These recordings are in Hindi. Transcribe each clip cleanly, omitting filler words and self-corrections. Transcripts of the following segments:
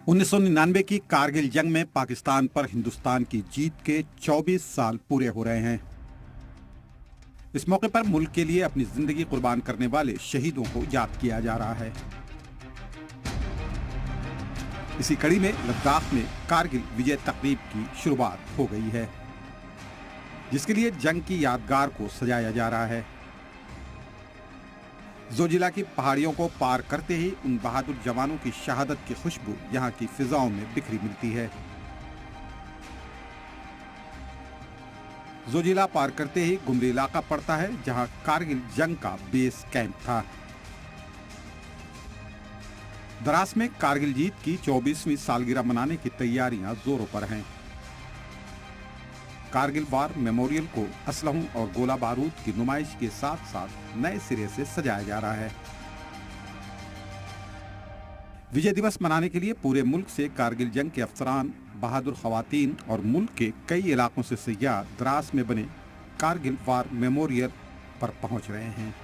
1999 की कारगिल जंग में पाकिस्तान पर हिंदुस्तान की जीत के 24 साल पूरे हो रहे हैं। इस मौके पर मुल्क के लिए अपनी जिंदगी कुर्बान करने वाले शहीदों को याद किया जा रहा है। इसी कड़ी में लद्दाख में कारगिल विजय तकरीब की शुरुआत हो गई है, जिसके लिए जंग की यादगार को सजाया जा रहा है। जोजिला की पहाड़ियों को पार करते ही उन बहादुर जवानों की शहादत की खुशबू यहाँ की फिजाओं में बिखरी मिलती है। जोजिला पार करते ही गुमरी इलाका पड़ता है, जहाँ कारगिल जंग का बेस कैंप था। द्रास में कारगिल जीत की 24वीं सालगिरह मनाने की तैयारियां जोरों पर हैं। कारगिल वार मेमोरियल को असलहों और गोला बारूद की नुमाइश के साथ साथ नए सिरे से सजाया जा रहा है। विजय दिवस मनाने के लिए पूरे मुल्क से कारगिल जंग के अफसरान, बहादुर खवातीन और मुल्क के कई इलाकों से सय्याह द्रास में बने कारगिल वार मेमोरियल पर पहुंच रहे हैं।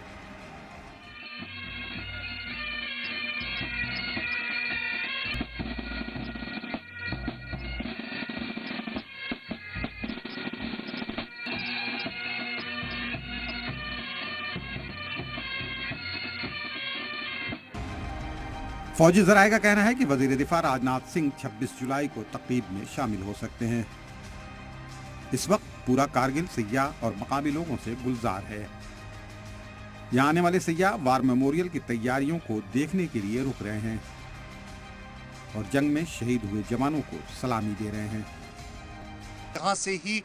फौजी जराये का कहना है कि वजीर दिफा राजनाथ सिंह 26 जुलाई को तकरीब में शामिल हो सकते हैं। इस वक्त पूरा कारगिल सय्याह और मकामी लोगों से गुलजार है। यहाँ आने वाले सय्याह वार मेमोरियल की तैयारियों को देखने के लिए रुक रहे हैं और जंग में शहीद हुए जवानों को सलामी दे रहे हैं। यहाँ से ही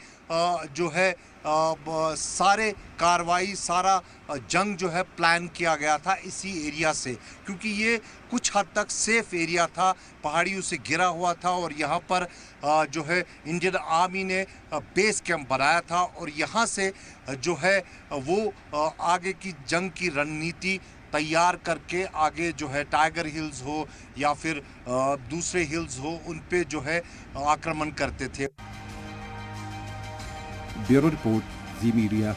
जो है सारे कार्रवाई, सारा जंग जो है प्लान किया गया था इसी एरिया से, क्योंकि ये कुछ हद तक सेफ एरिया था, पहाड़ियों से घिरा हुआ था और यहाँ पर जो है इंडियन आर्मी ने बेस कैंप बनाया था और यहाँ से जो है वो आगे की जंग की रणनीति तैयार करके आगे जो है टाइगर हिल्स हो या फिर दूसरे हिल्स हो, उन पे जो है आक्रमण करते थे। ब्यूरो रिपोर्ट, जी मीडिया।